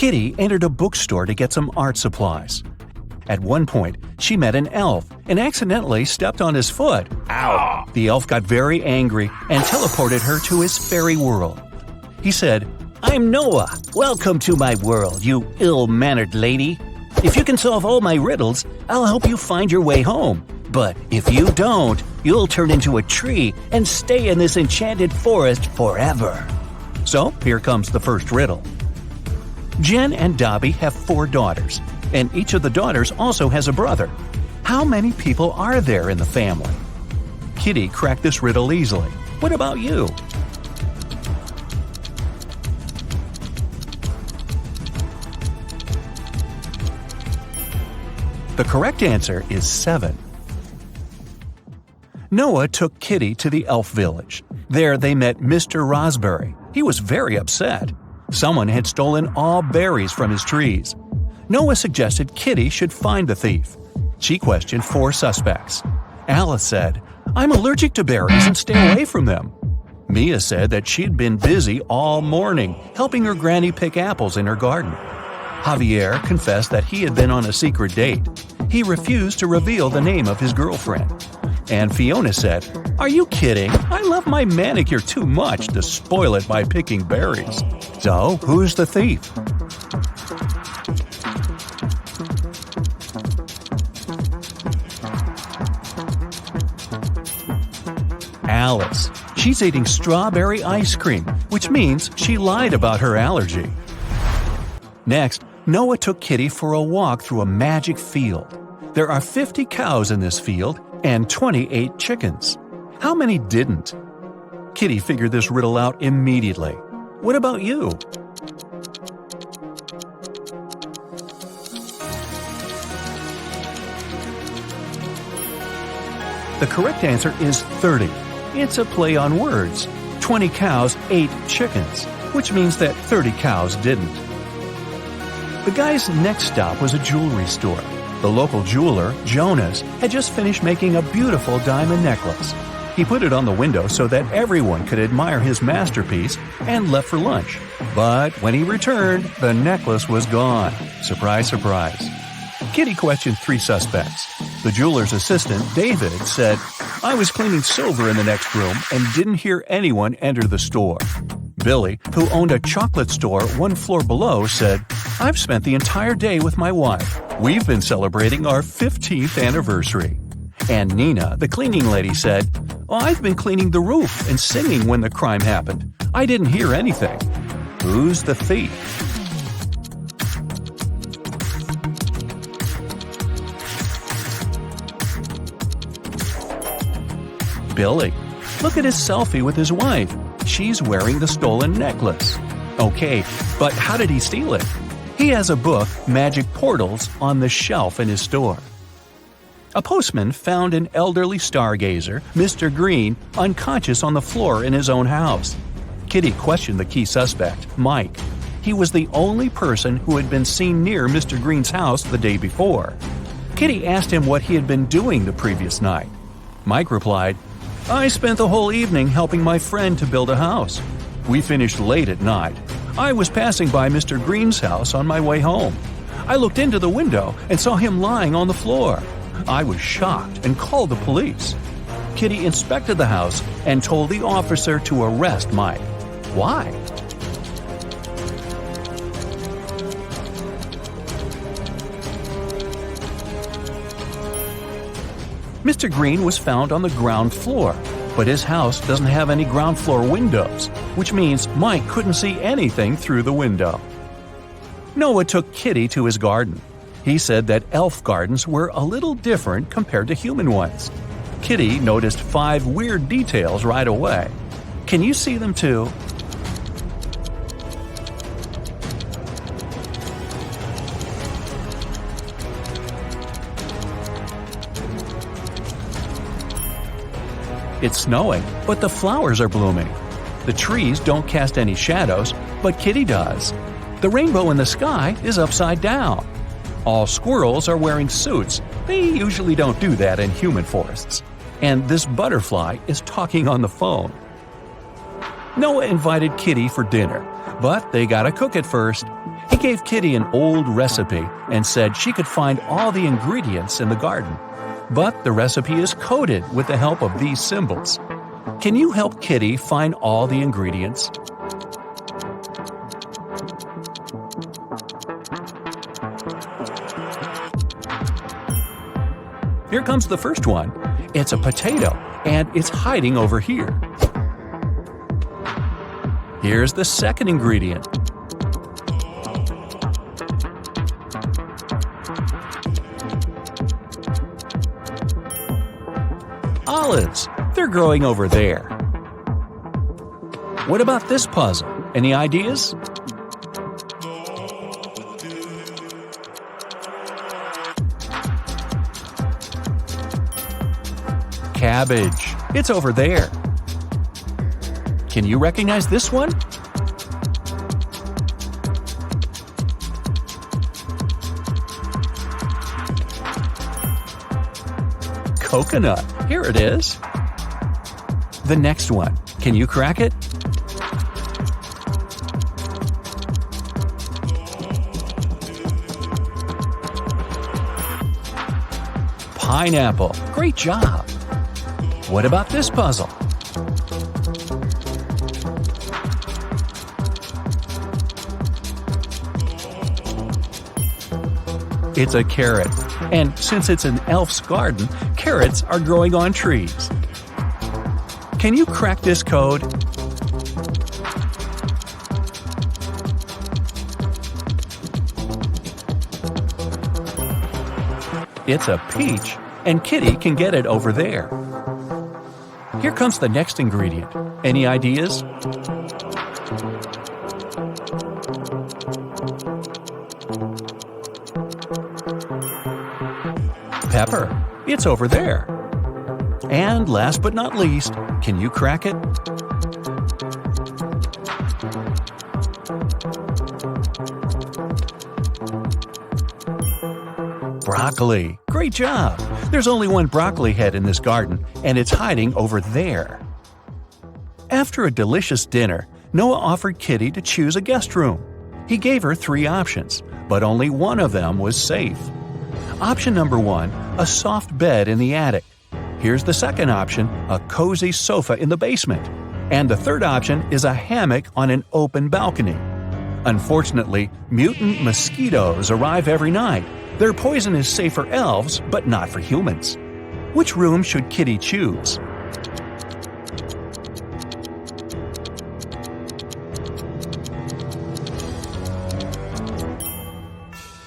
Kitty entered a bookstore to get some art supplies. At one point, she met an elf and accidentally stepped on his foot. Ow! The elf got very angry and teleported her to his fairy world. He said, "I'm Noah. Welcome to my world, you ill-mannered lady. If you can solve all my riddles, I'll help you find your way home. But if you don't, you'll turn into a tree and stay in this enchanted forest forever." So here comes the first riddle. Jen and Dobby have 4 daughters, and each of the daughters also has a brother. How many people are there in the family? Kitty cracked this riddle easily. What about you? The correct answer is 7. Noah took Kitty to the elf village. There they met Mr. Raspberry. He was very upset. Someone had stolen all berries from his trees. Noah suggested Kitty should find the thief. She questioned 4 suspects. Alice said, "I'm allergic to berries and stay away from them." Mia said that she'd been busy all morning helping her granny pick apples in her garden. Javier confessed that he had been on a secret date. He refused to reveal the name of his girlfriend. And Fiona said, "Are you kidding? I love my manicure too much to spoil it by picking berries." So, who's the thief? Alice. She's eating strawberry ice cream, which means she lied about her allergy. Next, Noah took Kitty for a walk through a magic field. There are 50 cows in this field and 28 chickens. How many didn't? Kitty figured this riddle out immediately. What about you? The correct answer is 30. It's a play on words. 20 cows ate chickens, which means that 30 cows didn't. The guy's next stop was a jewelry store. The local jeweler, Jonas, had just finished making a beautiful diamond necklace. He put it on the window so that everyone could admire his masterpiece and left for lunch. But when he returned, the necklace was gone. Surprise, surprise. Kitty questioned 3 suspects. The jeweler's assistant, David, said, "I was cleaning silver in the next room and didn't hear anyone enter the store." Billy, who owned a chocolate store 1 floor below, said, "I've spent the entire day with my wife. We've been celebrating our 15th anniversary." And Nina, the cleaning lady, said, "I've been cleaning the roof and singing when the crime happened. I didn't hear anything." Who's the thief? Billy. Look at his selfie with his wife. She's wearing the stolen necklace. Okay, but how did he steal it? He has a book, Magic Portals, on the shelf in his store. A postman found an elderly stargazer, Mr. Green, unconscious on the floor in his own house. Kitty questioned the key suspect, Mike. He was the only person who had been seen near Mr. Green's house the day before. Kitty asked him what he had been doing the previous night. Mike replied, "I spent the whole evening helping my friend to build a house. We finished late at night. I was passing by Mr. Green's house on my way home. I looked into the window and saw him lying on the floor. I was shocked and called the police." Kitty inspected the house and told the officer to arrest Mike. Why? Mr. Green was found on the ground floor, but his house doesn't have any ground floor windows, which means Mike couldn't see anything through the window. Noah took Kitty to his garden. He said that elf gardens were a little different compared to human ones. Kitty noticed 5 weird details right away. Can you see them too? It's snowing, but the flowers are blooming. The trees don't cast any shadows, but Kitty does. The rainbow in the sky is upside down. All squirrels are wearing suits. They usually don't do that in human forests. And this butterfly is talking on the phone. Noah invited Kitty for dinner, but they gotta cook it first. He gave Kitty an old recipe and said she could find all the ingredients in the garden. But the recipe is coded with the help of these symbols. Can you help Kitty find all the ingredients? Here comes the first one. It's a potato, and it's hiding over here. Here's the second ingredient. Olives. They're growing over there. What about this puzzle? Any ideas? Cabbage. It's over there. Can you recognize this one? Coconut. Here it is. The next one. Can you crack it? Pineapple. Great job. What about this puzzle? It's a carrot. And since it's an elf's garden, carrots are growing on trees. Can you crack this code? It's a peach, and Kitty can get it over there. Here comes the next ingredient. Any ideas? Pepper. It's over there. And last but not least, can you crack it? Broccoli. Great job. There's only one broccoli head in this garden, and it's hiding over there. After a delicious dinner, Noah offered Kitty to choose a guest room. He gave her 3 options, but only one of them was safe. Option number 1, a soft bed in the attic. Here's the second option, a cozy sofa in the basement. And the third option is a hammock on an open balcony. Unfortunately, mutant mosquitoes arrive every night. Their poison is safe for elves, but not for humans. Which room should Kitty choose?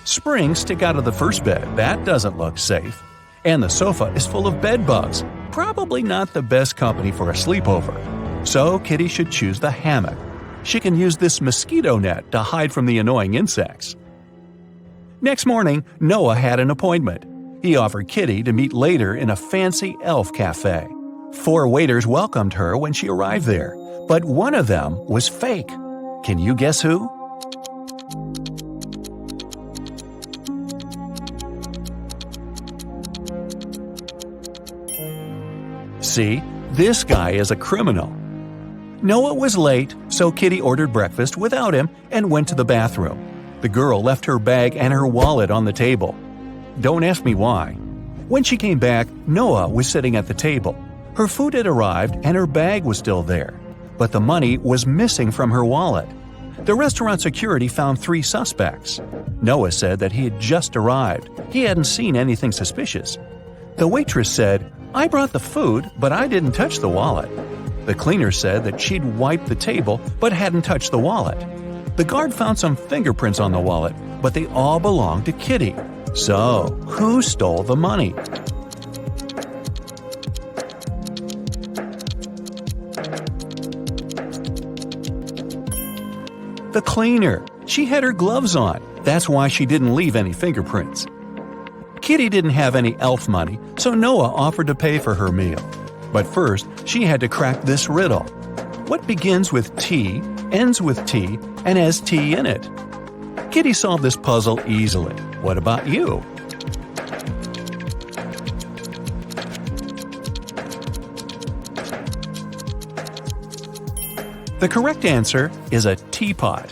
Springs stick out of the first bed. That doesn't look safe. And the sofa is full of bed bugs. Probably not the best company for a sleepover. So Kitty should choose the hammock. She can use this mosquito net to hide from the annoying insects. Next morning, Noah had an appointment. He offered Kitty to meet later in a fancy elf cafe. 4 waiters welcomed her when she arrived there, but one of them was fake. Can you guess who? See, this guy is a criminal. Noah was late, so Kitty ordered breakfast without him and went to the bathroom. The girl left her bag and her wallet on the table. Don't ask me why. When she came back, Noah was sitting at the table. Her food had arrived and her bag was still there, but the money was missing from her wallet. The restaurant security found 3 suspects. Noah said that he had just arrived. He hadn't seen anything suspicious. The waitress said, "I brought the food, but I didn't touch the wallet." The cleaner said that she'd wiped the table but hadn't touched the wallet. The guard found some fingerprints on the wallet, but they all belonged to Kitty. So, who stole the money? The cleaner. She had her gloves on. That's why she didn't leave any fingerprints. Kitty didn't have any elf money, so Noah offered to pay for her meal. But first, she had to crack this riddle. What begins with T, ends with T, and has T in it? Kitty solved this puzzle easily. What about you? The correct answer is a teapot.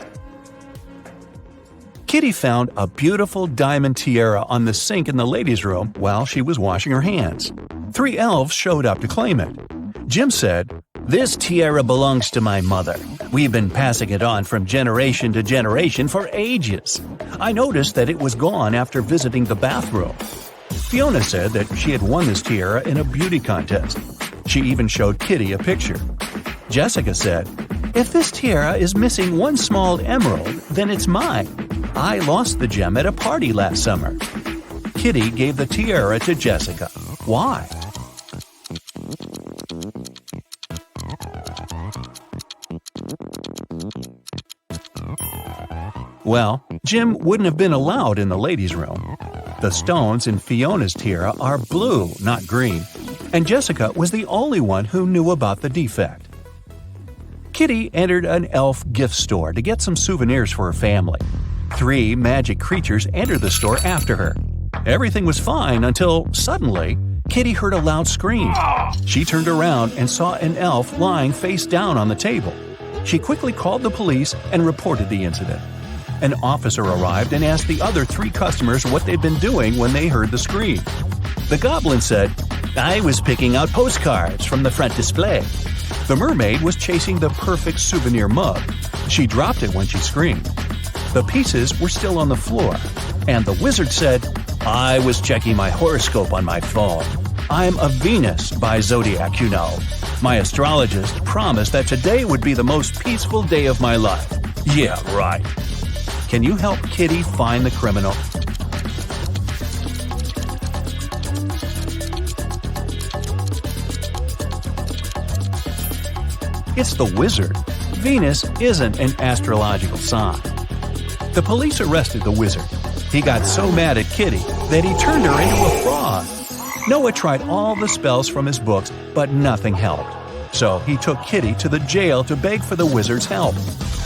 Kitty found a beautiful diamond tiara on the sink in the ladies' room while she was washing her hands. 3 elves showed up to claim it. Jim said, "This tiara belongs to my mother. We've been passing it on from generation to generation for ages. I noticed that it was gone after visiting the bathroom." Fiona said that she had won this tiara in a beauty contest. She even showed Kitty a picture. Jessica said, "If this tiara is missing one small emerald, then it's mine. I lost the gem at a party last summer." Kitty gave the tiara to Jessica. Why? Well, Jim wouldn't have been allowed in the ladies' room. The stones in Fiona's tiara are blue, not green, and Jessica was the only one who knew about the defect. Kitty entered an elf gift store to get some souvenirs for her family. 3 magic creatures entered the store after her. Everything was fine until, suddenly, Kitty heard a loud scream. She turned around and saw an elf lying face down on the table. She quickly called the police and reported the incident. An officer arrived and asked the other 3 customers what they'd been doing when they heard the scream. The goblin said, "I was picking out postcards from the front display." The mermaid was chasing the perfect souvenir mug. She dropped it when she screamed. The pieces were still on the floor, and the wizard said, "I was checking my horoscope on my phone. I'm a Venus by zodiac, you know. My astrologist promised that today would be the most peaceful day of my life." Yeah, right. Can you help Kitty find the criminal? It's the wizard. Venus isn't an astrological sign. The police arrested the wizard. He got so mad at Kitty that he turned her into a frog. Noah tried all the spells from his books, but nothing helped. So he took Kitty to the jail to beg for the wizard's help.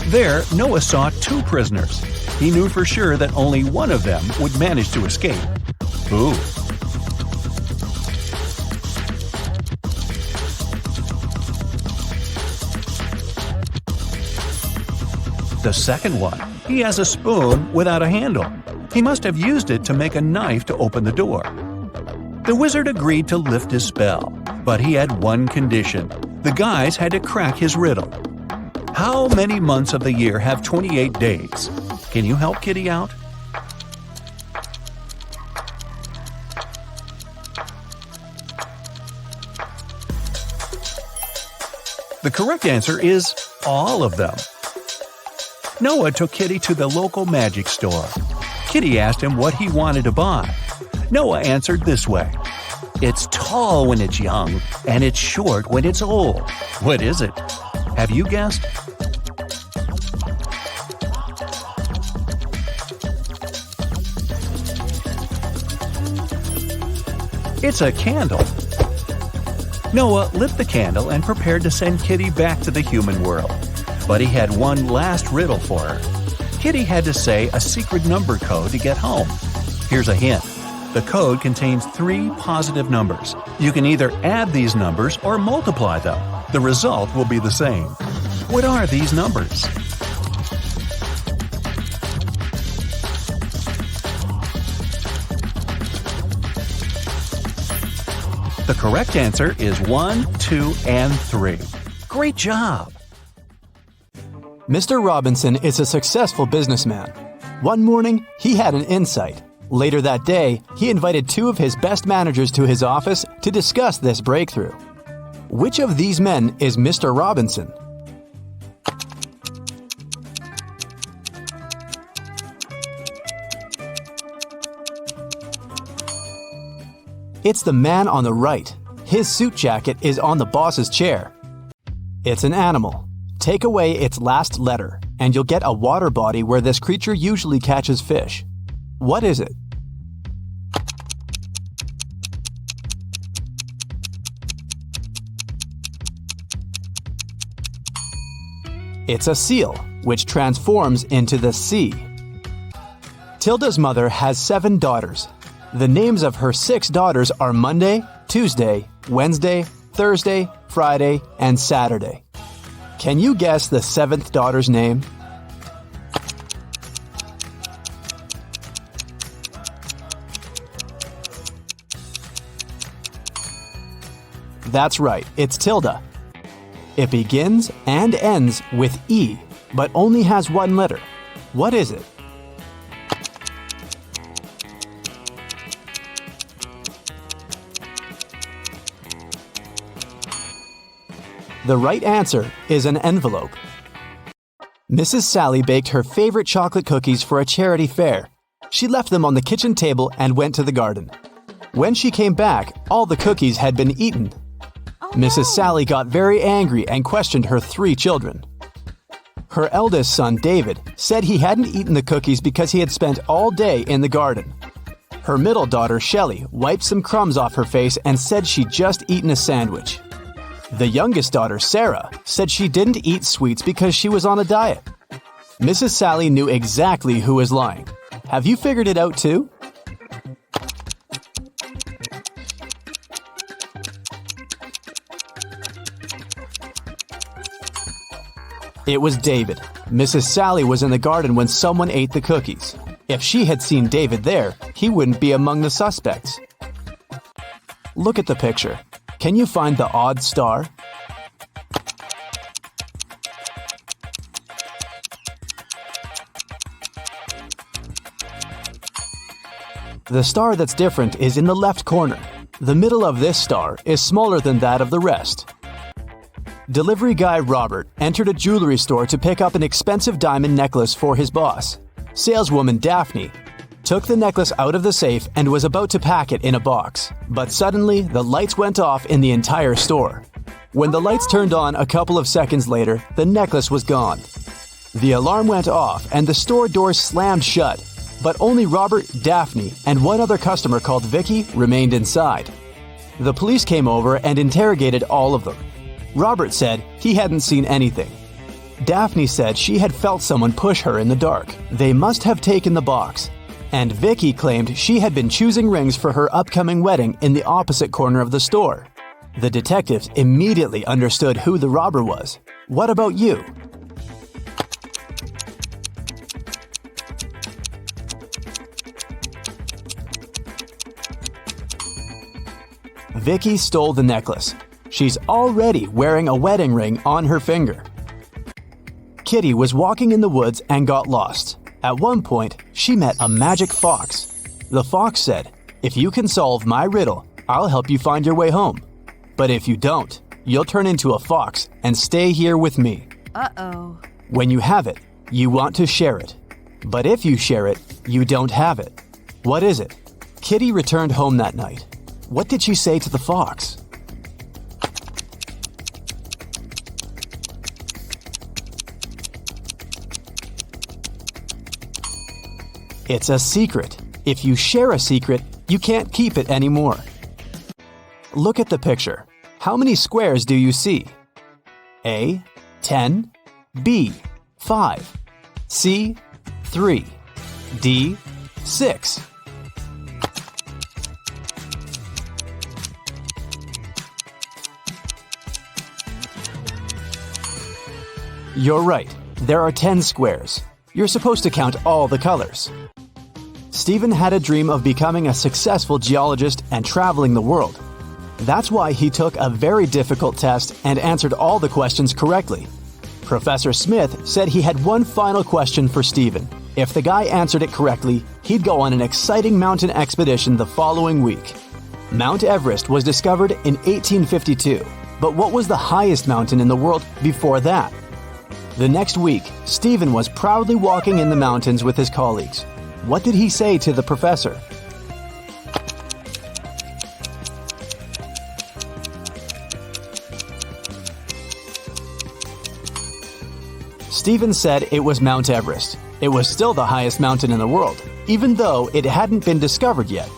There, Noah saw 2 prisoners. He knew for sure that only one of them would manage to escape. Ooh. The second one, he has a spoon without a handle. He must have used it to make a knife to open the door. The wizard agreed to lift his spell, but he had one condition. The guys had to crack his riddle. How many months of the year have 28 days? Can you help Kitty out? The correct answer is all of them. Noah took Kitty to the local magic store. Kitty asked him what he wanted to buy. Noah answered this way. "It's tall when it's young, and it's short when it's old." What is it? Have you guessed? It's a candle. Noah lit the candle and prepared to send Kitty back to the human world. But he had one last riddle for her. Kitty had to say a secret number code to get home. Here's a hint. The code contains 3 positive numbers. You can either add these numbers or multiply them. The result will be the same. What are these numbers? The correct answer is 1, 2, and 3. Great job! Mr. Robinson is a successful businessman. One morning, he had an insight. Later that day, he invited 2 of his best managers to his office to discuss this breakthrough. Which of these men is Mr. Robinson? It's the man on the right. His suit jacket is on the boss's chair. It's an animal. Take away its last letter, and you'll get a water body where this creature usually catches fish. What is it? It's a seal, which transforms into the sea. Tilda's mother has 7 daughters. The names of her 6 daughters are Monday, Tuesday, Wednesday, Thursday, Friday, and Saturday. Can you guess the 7th daughter's name? That's right, it's tilde. It begins and ends with E, but only has one letter. What is it? The right answer is an envelope. Mrs. Sally baked her favorite chocolate cookies for a charity fair. She left them on the kitchen table and went to the garden. When she came back, all the cookies had been eaten. Mrs. Sally got very angry and questioned her 3 children. Her eldest son, David, said he hadn't eaten the cookies because he had spent all day in the garden. Her middle daughter, Shelley, wiped some crumbs off her face and said she'd just eaten a sandwich. The youngest daughter, Sarah, said she didn't eat sweets because she was on a diet. Mrs. Sally knew exactly who was lying. Have you figured it out too? It was David. Mrs. Sally was in the garden when someone ate the cookies. If she had seen David there, he wouldn't be among the suspects. Look at the picture. Can you find the odd star? The star that's different is in the left corner. The middle of this star is smaller than that of the rest. Delivery guy Robert entered a jewelry store to pick up an expensive diamond necklace for his boss. Saleswoman Daphne took the necklace out of the safe and was about to pack it in a box. But suddenly, the lights went off in the entire store. When the lights turned on a couple of seconds later, the necklace was gone. The alarm went off and the store doors slammed shut. But only Robert, Daphne, and one other customer called Vicky remained inside. The police came over and interrogated all of them. Robert said he hadn't seen anything. Daphne said she had felt someone push her in the dark. They must have taken the box. And Vicky claimed she had been choosing rings for her upcoming wedding in the opposite corner of the store. The detectives immediately understood who the robber was. What about you? Vicky stole the necklace. She's already wearing a wedding ring on her finger. Kitty was walking in the woods and got lost. At one point, she met a magic fox. The fox said, "If you can solve my riddle, I'll help you find your way home. But if you don't, you'll turn into a fox and stay here with me." Uh-oh. When you have it, you want to share it. But if you share it, you don't have it. What is it? Kitty returned home that night. What did she say to the fox? It's a secret. If you share a secret, you can't keep it anymore. Look at the picture. How many squares do you see? A, 10, B, 5, C, 3, D, 6. You're right. There are 10 squares. You're supposed to count all the colors. Stephen had a dream of becoming a successful geologist and traveling the world. That's why he took a very difficult test and answered all the questions correctly. Professor Smith said he had one final question for Stephen. If the guy answered it correctly, he'd go on an exciting mountain expedition the following week. Mount Everest was discovered in 1852, but what was the highest mountain in the world before that? The next week, Stephen was proudly walking in the mountains with his colleagues. What did he say to the professor? Stephen said it was Mount Everest. It was still the highest mountain in the world, even though it hadn't been discovered yet.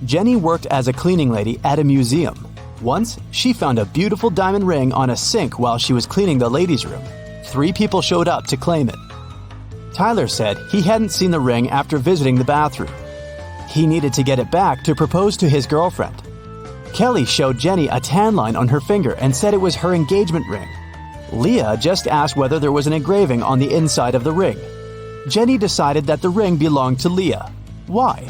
Jenny worked as a cleaning lady at a museum. Once, she found a beautiful diamond ring on a sink while she was cleaning the ladies' room. 3 people showed up to claim it. Tyler said he hadn't seen the ring after visiting the bathroom. He needed to get it back to propose to his girlfriend. Kelly showed Jenny a tan line on her finger and said it was her engagement ring. Leah just asked whether there was an engraving on the inside of the ring. Jenny decided that the ring belonged to Leah. Why?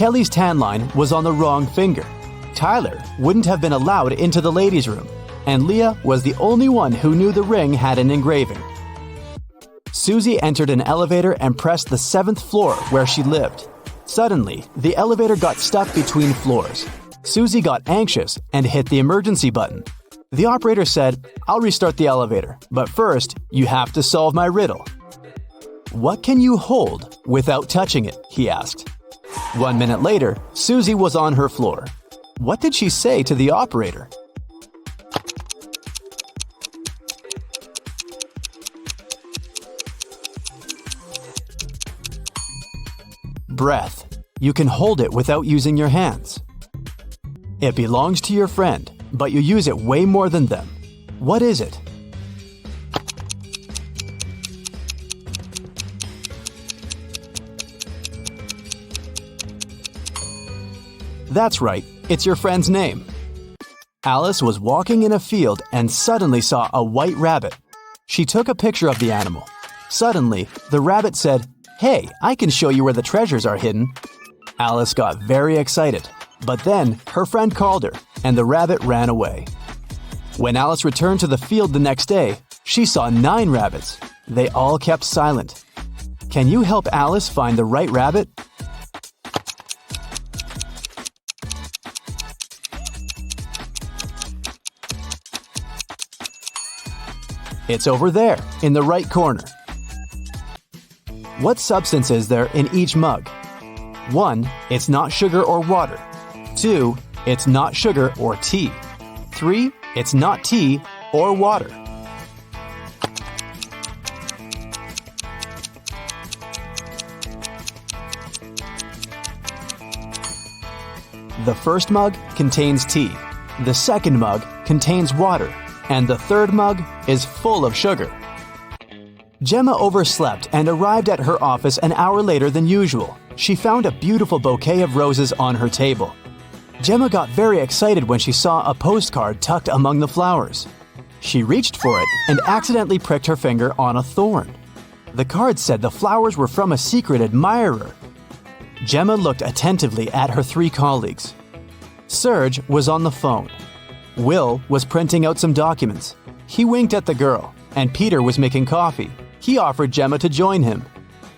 Kelly's tan line was on the wrong finger. Tyler wouldn't have been allowed into the ladies' room, and Leah was the only one who knew the ring had an engraving. Susie entered an elevator and pressed the 7th floor where she lived. Suddenly, the elevator got stuck between floors. Susie got anxious and hit the emergency button. The operator said, "I'll restart the elevator, but first, you have to solve my riddle." "What can you hold without touching it?" he asked. 1 minute later, Susie was on her floor. What did she say to the operator? Breath. You can hold it without using your hands. It belongs to your friend, but you use it way more than them. What is it? That's right, it's your friend's name. Alice was walking in a field and suddenly saw a white rabbit. She took a picture of the animal. Suddenly, the rabbit said, "Hey, I can show you where the treasures are hidden." Alice got very excited, but then her friend called her, and the rabbit ran away. When Alice returned to the field the next day, she saw 9 rabbits. They all kept silent. Can you help Alice find the right rabbit? It's over there, in the right corner. What substance is there in each mug? 1. It's not sugar or water. 2. It's not sugar or tea. 3. It's not tea or water. The first mug contains tea. The second mug contains water. And the third mug is full of sugar. Gemma overslept and arrived at her office an hour later than usual. She found a beautiful bouquet of roses on her table. Gemma got very excited when she saw a postcard tucked among the flowers. She reached for it and accidentally pricked her finger on a thorn. The card said the flowers were from a secret admirer. Gemma looked attentively at her 3 colleagues. Serge was on the phone. Will was printing out some documents. He winked at the girl, and Peter was making coffee. He offered Gemma to join him.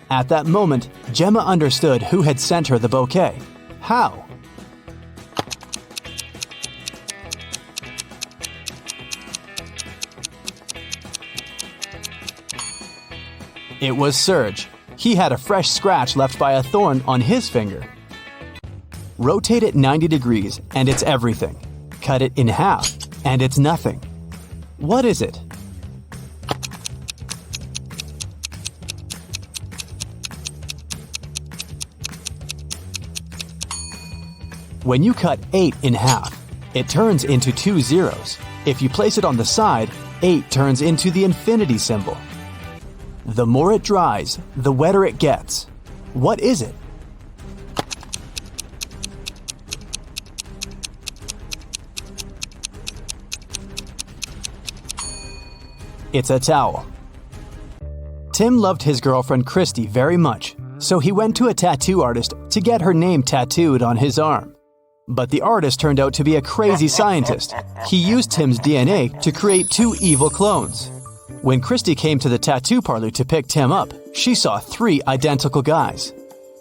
At that moment, Gemma understood who had sent her the bouquet. How? It was Serge. He had a fresh scratch left by a thorn on his finger. Rotate it 90 degrees, and it's everything. Cut it in half, and it's nothing. What is it? When you cut 8 in half, it turns into 2 zeros. If you place it on the side, 8 turns into the infinity symbol. The more it dries, the wetter it gets. What is it? It's a towel. Tim loved his girlfriend Christy very much, so he went to a tattoo artist to get her name tattooed on his arm. But the artist turned out to be a crazy scientist. He used Tim's DNA to create 2 evil clones. When Christy came to the tattoo parlor to pick Tim up, she saw 3 identical guys.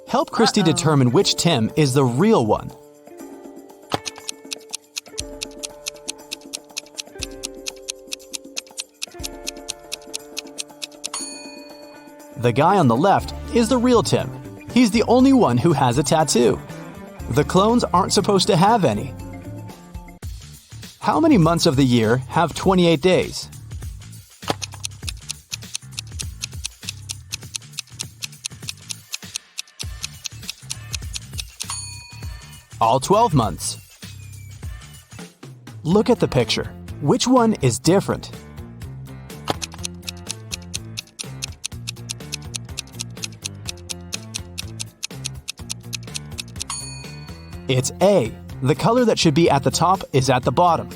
Help Christy determine which Tim is the real one. The guy on the left is the real Tim. He's the only one who has a tattoo. The clones aren't supposed to have any. How many months of the year have 28 days? All 12 months. Look at the picture. Which one is different? It's A. The color that should be at the top is at the bottom.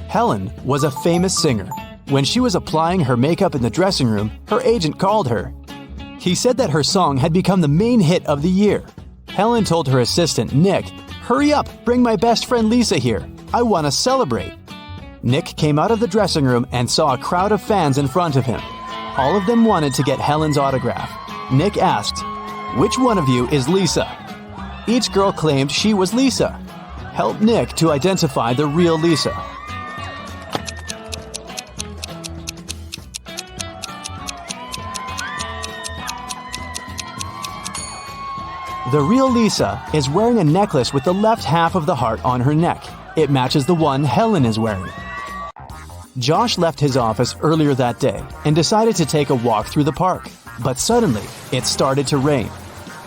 Helen was a famous singer. When she was applying her makeup in the dressing room, her agent called her. He said that her song had become the main hit of the year. Helen told her assistant, Nick, "Hurry up, bring my best friend Lisa here. I want to celebrate." Nick came out of the dressing room and saw a crowd of fans in front of him. All of them wanted to get Helen's autograph. Nick asked, "Which one of you is Lisa?" Each girl claimed she was Lisa. Help Nick to identify the real Lisa. The real Lisa is wearing a necklace with the left half of the heart on her neck. It matches the one Helen is wearing. Josh left his office earlier that day and decided to take a walk through the park. But suddenly, it started to rain.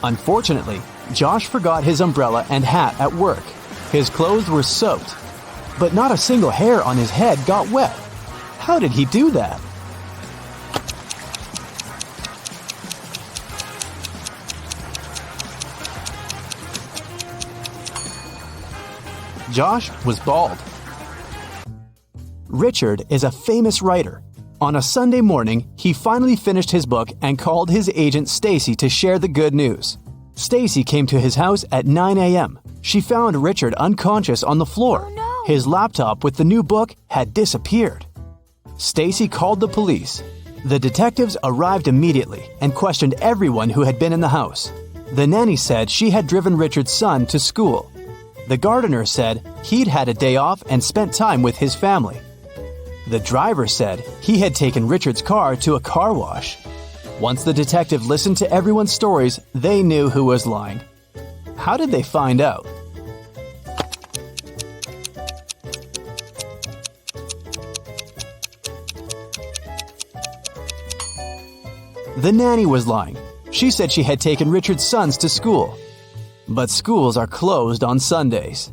Unfortunately, Josh forgot his umbrella and hat at work. His clothes were soaked, but not a single hair on his head got wet. How did he do that? Josh was bald. Richard is a famous writer. On a Sunday morning, he finally finished his book and called his agent Stacy to share the good news. Stacy came to his house at 9 a.m. She found Richard unconscious on the floor. Oh, no. His laptop with the new book had disappeared. Stacy called the police. The detectives arrived immediately and questioned everyone who had been in the house. The nanny said she had driven Richard's son to school. The gardener said he'd had a day off and spent time with his family. The driver said he had taken Richard's car to a car wash. Once the detective listened to everyone's stories, they knew who was lying. How did they find out? The nanny was lying. She said she had taken Richard's sons to school. But schools are closed on Sundays.